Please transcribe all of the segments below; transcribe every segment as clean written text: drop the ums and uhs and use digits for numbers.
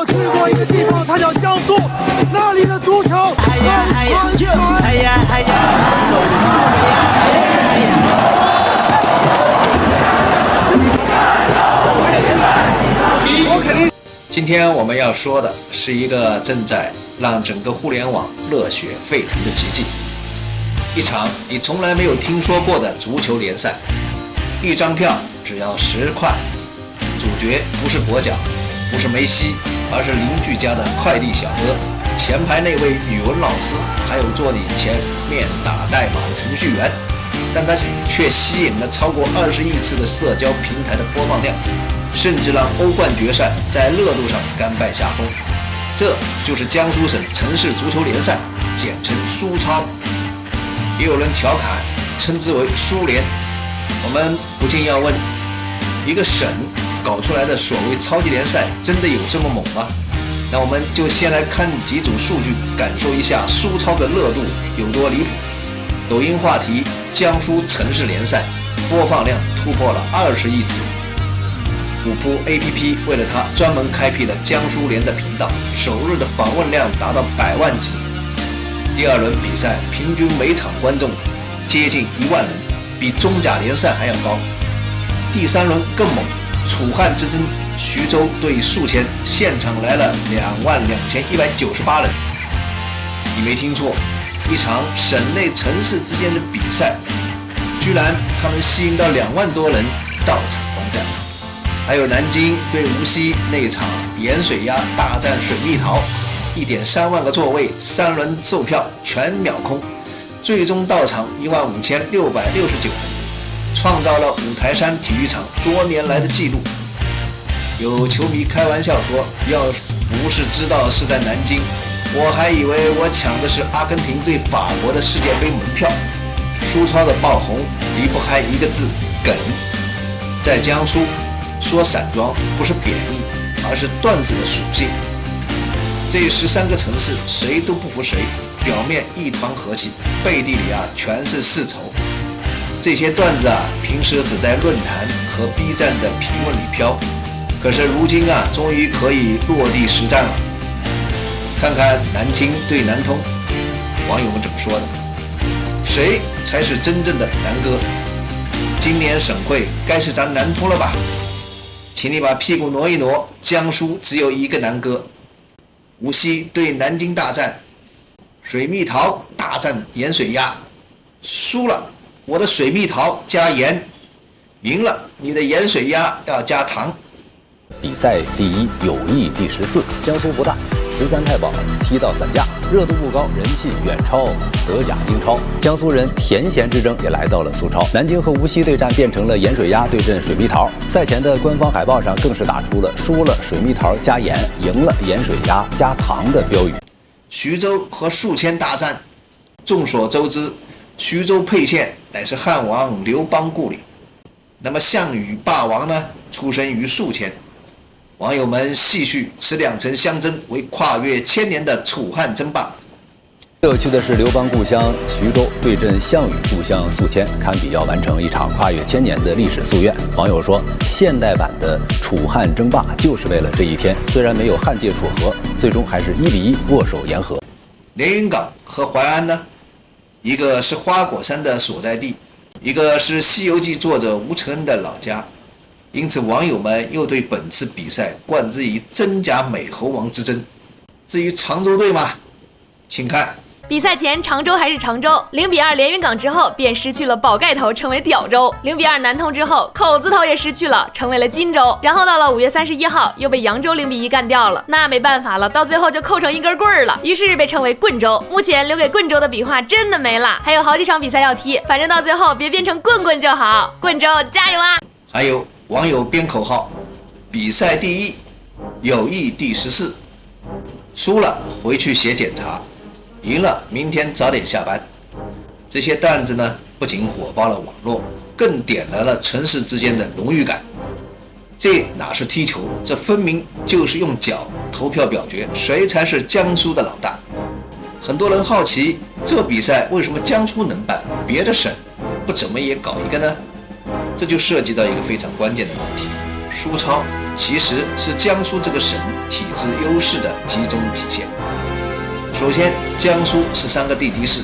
我去过一个地方，它叫江苏，那里的足球今天我们要说的是一个正在让整个互联网热血沸腾的奇迹，一场你从来没有听说过的足球联赛，一张票只要10块，主角不是国脚，不是梅西，而是邻居家的快递小哥，前排那位语文老师，还有坐你前面打代码的程序员，但他却吸引了超过20亿次的社交平台的播放量，甚至让欧冠决赛在热度上甘拜下风。这就是江苏省城市足球联赛，简称苏超，也有人调侃称之为苏联。我们不禁要问，一个省搞出来的所谓超级联赛真的有这么猛吗？那我们就先来看几组数据，感受一下苏超的热度有多离谱。抖音话题江苏城市联赛播放量突破了20亿次，虎扑 APP 为了它专门开辟了江苏联的频道，首日的访问量达到100万级。第二轮比赛平均每场观众接近1万人，比中甲联赛还要高。第三轮更猛，楚汉之争，徐州对宿迁，现场来了22198人。你没听错，一场省内城市之间的比赛，居然它能吸引到2万多人到场观战。还有南京对无锡那场盐水鸭大战水蜜桃，1.3万个座位，3轮售票全秒空，最终到场15669人，创造了五台山体育场多年来的纪录。有球迷开玩笑说，要不是知道是在南京，我还以为我抢的是阿根廷对法国的世界杯门票。苏超的爆红离不开一个字，梗。在江苏说散装不是贬义，而是段子的属性。这13个城市谁都不服谁，表面一团和气，背地里全是世仇。这些段子平时只在论坛和 B 站的评论里飘，可是如今终于可以落地实战了。看看南京对南通，网友们怎么说的？谁才是真正的南哥？今年省会该是咱南通了吧？请你把屁股挪一挪，江苏只有一个南哥。无锡对南京大战，水蜜桃大战盐水鸭，输了我的水蜜桃加盐，赢了你的盐水鸭要加糖。比赛第1，友谊第14，江苏不大，13太保踢到散架，热度不高，人气远超德甲英超。江苏人甜咸之争也来到了苏超，南京和无锡对战变成了盐水鸭对阵水蜜桃。赛前的官方海报上更是打出了输了水蜜桃加盐，赢了盐水鸭加糖的标语。徐州和宿迁大战，众所周知，徐州沛县乃是汉王刘邦故里，那么项羽霸王呢，出生于宿迁。网友们戏谑此2城相争为跨越1000年的楚汉争霸。有趣的是，刘邦故乡徐州对阵项羽故乡宿迁，堪比要完成一场跨越1000年的历史夙愿。网友说，现代版的楚汉争霸就是为了这一天，虽然没有汉界楚河，最终还是1-1握手言和。连云港和淮安呢，一个是花果山的所在地，一个是《西游记》作者吴承恩的老家，因此网友们又对本次比赛冠之以真假美猴王之争。至于常州队嘛，请看比赛前，常州还是常州，0-2连云港之后便失去了宝盖头，成为屌州；0-2南通之后，口字头也失去了，成为了金州。然后到了5月31号，又被扬州0-1干掉了。那没办法了，到最后就扣成一根棍儿了，于是被称为棍州。目前留给棍州的笔画真的没了，还有好几场比赛要踢，反正到最后别变成棍棍就好。棍州加油啊！还有网友编口号：比赛第1，友谊第14，输了回去写检查，赢了明天早点下班。这些段子呢，不仅火爆了网络，更点燃了城市之间的荣誉感。这哪是踢球，这分明就是用脚投票表决谁才是江苏的老大。很多人好奇，这比赛为什么江苏能办，别的省不怎么也搞一个呢？这就涉及到一个非常关键的问题：苏超其实是江苏这个省体制优势的集中体现。首先，江苏13个地级市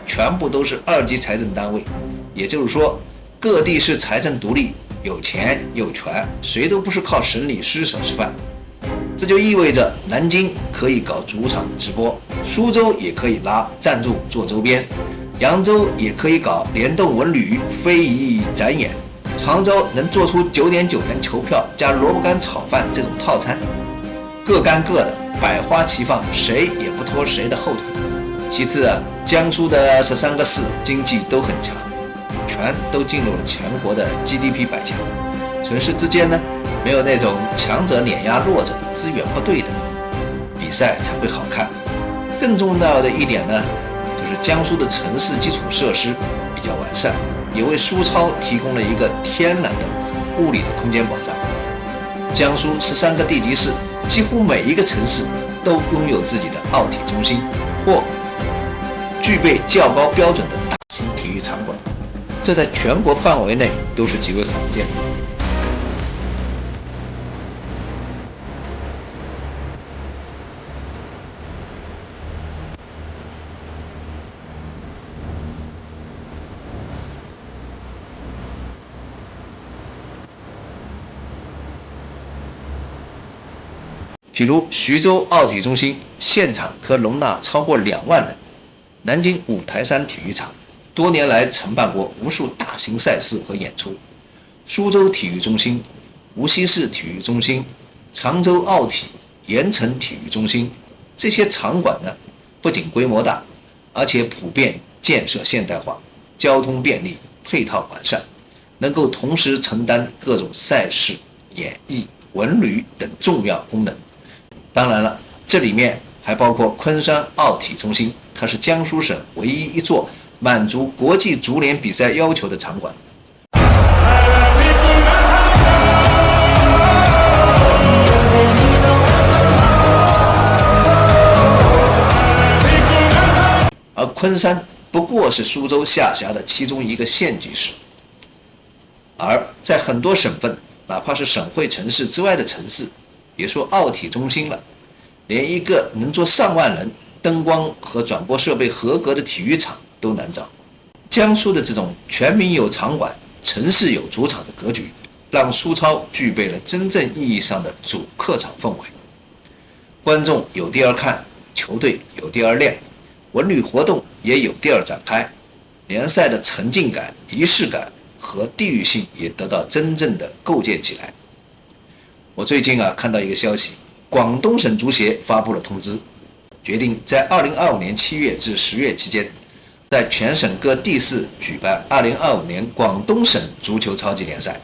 全部都是2级财政单位，也就是说，各地市财政独立，有钱有权，谁都不是靠省里施舍吃饭。这就意味着南京可以搞主场直播，苏州也可以拉赞助做周边，扬州也可以搞联动文旅、非遗展演，常州能做出9.9元球票加萝卜干炒饭这种套餐，各干各的，百花齐放，谁也不拖谁的后腿。其次啊，江苏的13个市经济都很强，全都进入了全国的 GDP 100强，城市之间呢，没有那种强者碾压弱者的资源不对等，比赛才会好看。更重要的一点呢，就是江苏的城市基础设施比较完善，也为苏超提供了一个天然的物理的空间保障。江苏13个地级市几乎每一个城市都拥有自己的奥体中心或具备较高标准的大型体育场馆，这在全国范围内都是极为罕见的。譬如徐州奥体中心现场可容纳超过2万人，南京五台山体育场多年来承办过无数大型赛事和演出，苏州体育中心、无锡市体育中心、常州奥体、盐城体育中心这些场馆呢，不仅规模大，而且普遍建设现代化，交通便利，配套完善，能够同时承担各种赛事、演艺、文旅等重要功能。当然了，这里面还包括昆山奥体中心，它是江苏省唯一一座满足国际足联比赛要求的场馆。而昆山不过是苏州下辖的其中一个县级市，而在很多省份，哪怕是省会城市之外的城市，别说奥体中心了，连一个能坐上万人、灯光和转播设备合格的体育场都难找。江苏的这种全民有场馆、城市有主场的格局，让苏超具备了真正意义上的主客场氛围。观众有地儿看，球队有地儿练，文旅活动也有地儿展开，联赛的沉浸感、仪式感和地域性也得到真正的构建起来。我最近看到一个消息，广东省足协发布了通知，决定在2025年7月至10月期间，在全省各地市举办2025年广东省足球超级联赛。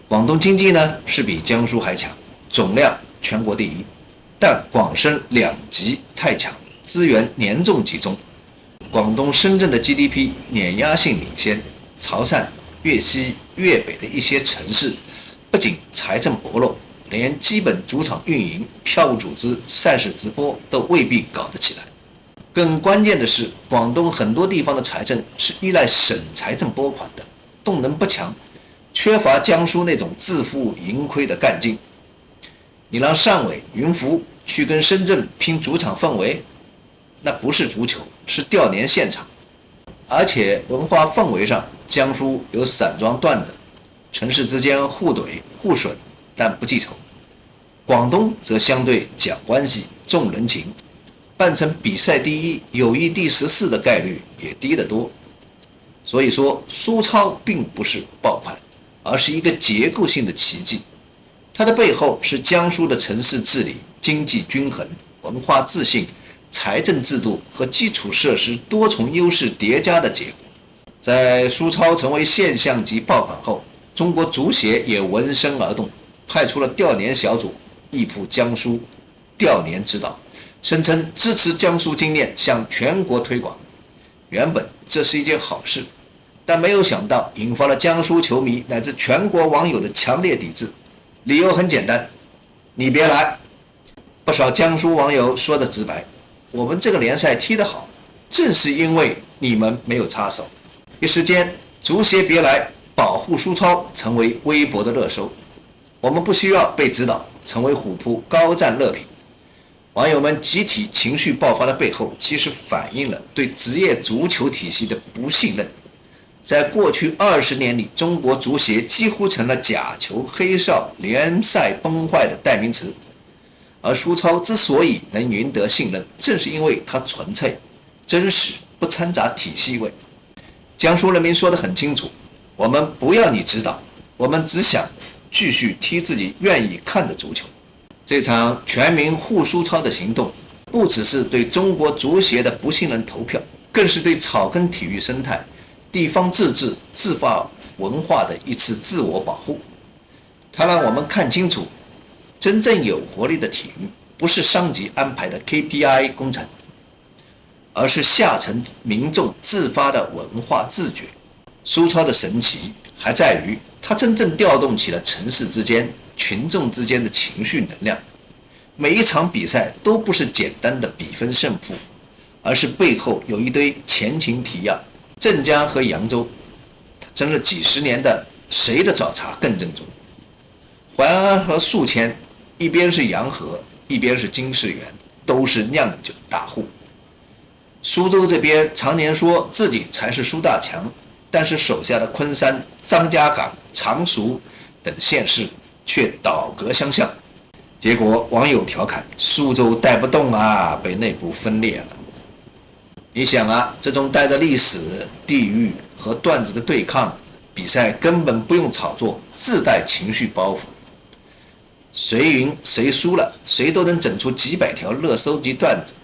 广东经济呢是比江苏还强，总量全国第一，但广深两极太强，资源严重集中。广东、深圳的 GDP 碾压性领先，潮汕、粤西、粤北的一些城市不仅财政薄弱，连基本主场运营、票务组织、赛事直播都未必搞得起来。更关键的是，广东很多地方的财政是依赖省财政拨款的，动能不强，缺乏江苏那种自负盈亏的干劲。你让汕尾、云浮去跟深圳拼主场氛围，那不是足球，是吊年现场。而且文化氛围上，江苏有散装段子，城市之间互怼互损，但不记仇。广东则相对讲关系、重人情，办成比赛第一、友谊第14的概率也低得多。所以说，苏超并不是爆款，而是一个结构性的奇迹。它的背后是江苏的城市治理、经济均衡、文化自信、财政制度和基础设施多重优势叠加的结果。在苏超成为现象级爆款后，中国足协也闻声而动，派出了调研小组义赴江苏调研指导，声称支持江苏经验向全国推广。原本这是一件好事，但没有想到引发了江苏球迷乃至全国网友的强烈抵制。理由很简单，你别来。不少江苏网友说的直白，我们这个联赛踢得好，正是因为你们没有插手。一时间，足协别来，保护苏超成为微博的热搜。我们不需要被指导，成为虎扑高赞乐评。网友们集体情绪爆发的背后，其实反映了对职业足球体系的不信任。在过去20年里，中国足协几乎成了假球、黑哨、联赛崩坏的代名词。而苏超之所以能赢得信任，正是因为它纯粹、真实，不掺杂体系味。江苏人民说得很清楚，我们不要你指导，我们只想继续踢自己愿意看的足球。这场全民护苏超的行动，不只是对中国足协的不信任投票，更是对草根体育生态、地方自治、自发文化的一次自我保护。它让我们看清楚，真正有活力的体育，不是上级安排的 KPI 工程，而是下层民众自发的文化自觉。苏超的神奇还在于，它真正调动起了城市之间、群众之间的情绪能量。每一场比赛都不是简单的比分胜负，而是背后有一堆前情提要。镇江和扬州争了几十年的谁的早茶更正宗。淮安和宿迁，一边是洋河，一边是金世园，都是酿酒大户。苏州这边常年说自己才是苏大强，但是手下的昆山、张家港、常熟等县市却倒戈相向。结果网友调侃苏州带不动啊，被内部分裂了。你想啊，这种带着历史、地域和段子的对抗比赛，根本不用炒作，自带情绪包袱。谁赢谁输了，谁都能整出几百条热搜级段子，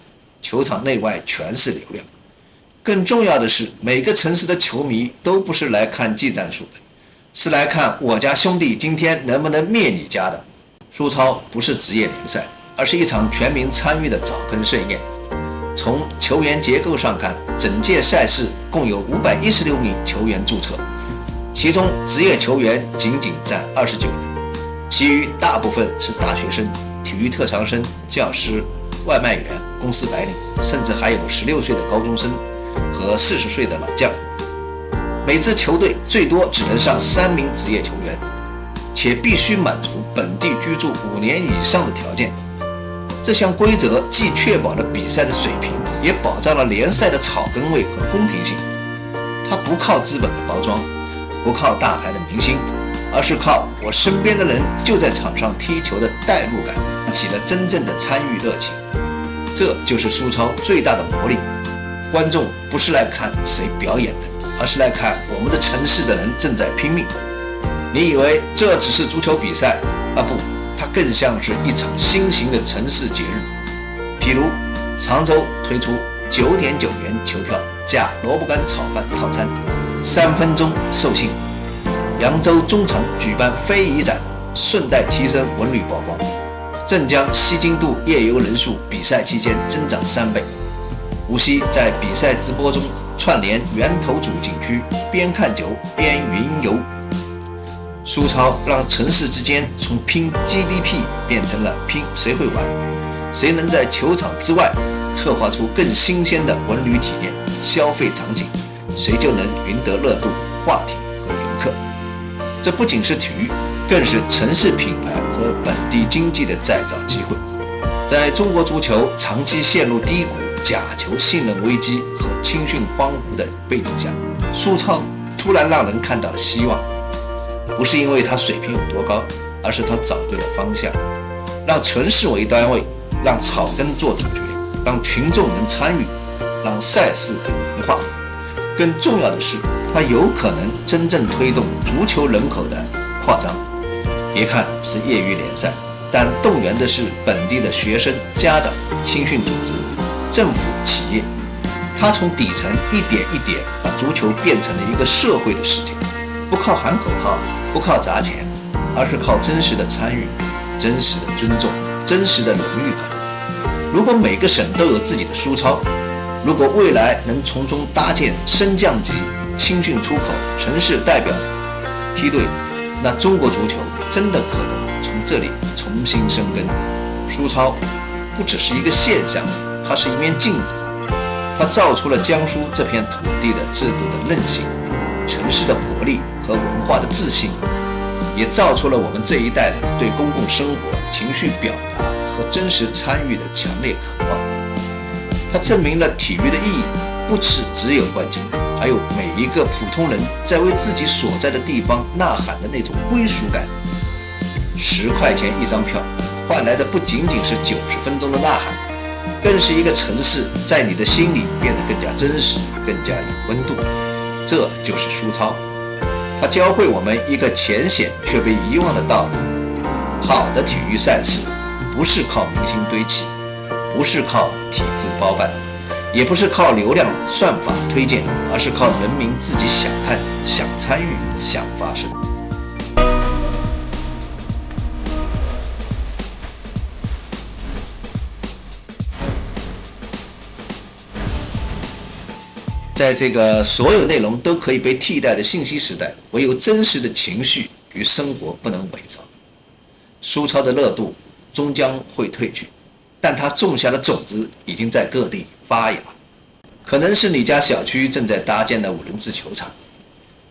球场内外全是流量。更重要的是，每个城市的球迷都不是来看技战术的，是来看我家兄弟今天能不能灭你家的。苏超不是职业联赛，而是一场全民参与的草根盛宴。从球员结构上看，整届赛事共有516名球员注册，其中职业球员仅占29人，其余大部分是大学生、体育特长生、教师、外卖员、公司白领，甚至还有16岁的高中生和40岁的老将。每支球队最多只能上3名职业球员，且必须满足本地居住5年以上的条件。这项规则既确保了比赛的水平，也保障了联赛的草根味和公平性。它不靠资本的包装，不靠大牌的明星，而是靠我身边的人就在场上踢球的代入感，起了真正的参与热情。这就是苏超最大的魔力。观众不是来看谁表演的，而是来看我们的城市的人正在拼命。你以为这只是足球比赛啊？不，它更像是一场新型的城市节日。譬如常州推出9.9元球票加萝卜干炒饭套餐，3分钟售罄。扬州中场举办非遗展，顺带提升文旅曝光。镇江西津渡夜游人数比赛期间增长3倍。无锡在比赛直播中串联源头组景区，边看球边云游。苏超让城市之间从拼 GDP 变成了拼谁会玩，谁能在球场之外策划出更新鲜的文旅体验、消费场景，谁就能赢得热度、话题和游客。这不仅是体育，更是城市品牌和本地经济的再造机会。在中国足球长期陷入低谷、假球信任危机和青训荒芜的背景下，苏超突然让人看到了希望。不是因为它水平有多高，而是它找对了方向，让城市为单位，让草根做主角，让群众能参与，让赛事有文化。更重要的是，它有可能真正推动足球人口的扩张。别看是业余联赛，但动员的是本地的学生、家长、青训组织、政府、企业。它从底层一点一点把足球变成了一个社会的事件，不靠喊口号，不靠砸钱，而是靠真实的参与、真实的尊重、真实的荣誉感。如果每个省都有自己的苏超，如果未来能从中搭建升降级、青训出口、城市代表梯队，那中国足球真的可能从这里重新生根。苏超不只是一个现象，它是一面镜子，它照出了江苏这片土地的制度的韧性、城市的活力和文化的自信。也造出了我们这一代人对公共生活情绪表达和真实参与的强烈渴望。它证明了体育的意义不只有冠军，还有每一个普通人在为自己所在的地方呐喊的那种归属感。10块钱一张票，换来的不仅仅是90分钟的呐喊，更是一个城市在你的心里变得更加真实，更加有温度。这就是书操，它教会我们一个浅显却被遗忘的道理：好的体育赛事不是靠明星堆砌，不是靠体制包办，也不是靠流量算法推荐，而是靠人民自己想看、想参与、想发声。在这个所有内容都可以被替代的信息时代，唯有真实的情绪与生活不能伪造。书操的热度终将会退去，但它种下的种子已经在各地发芽。可能是你家小区正在搭建的5人制球场，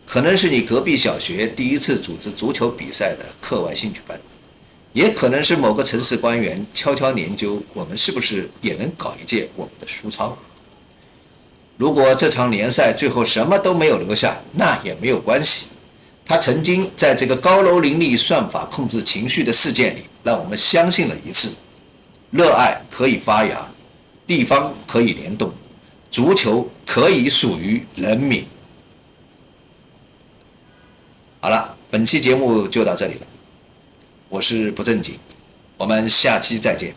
可能是你隔壁小学第一次组织足球比赛的课外兴趣班，也可能是某个城市官员悄悄研究我们是不是也能搞一届我们的书操。如果这场联赛最后什么都没有留下，那也没有关系。他曾经在这个高楼林立、算法控制情绪的事件里，让我们相信了一次：热爱可以发芽，地方可以联动，足球可以属于人民。好了，本期节目就到这里了，我是不正经，我们下期再见。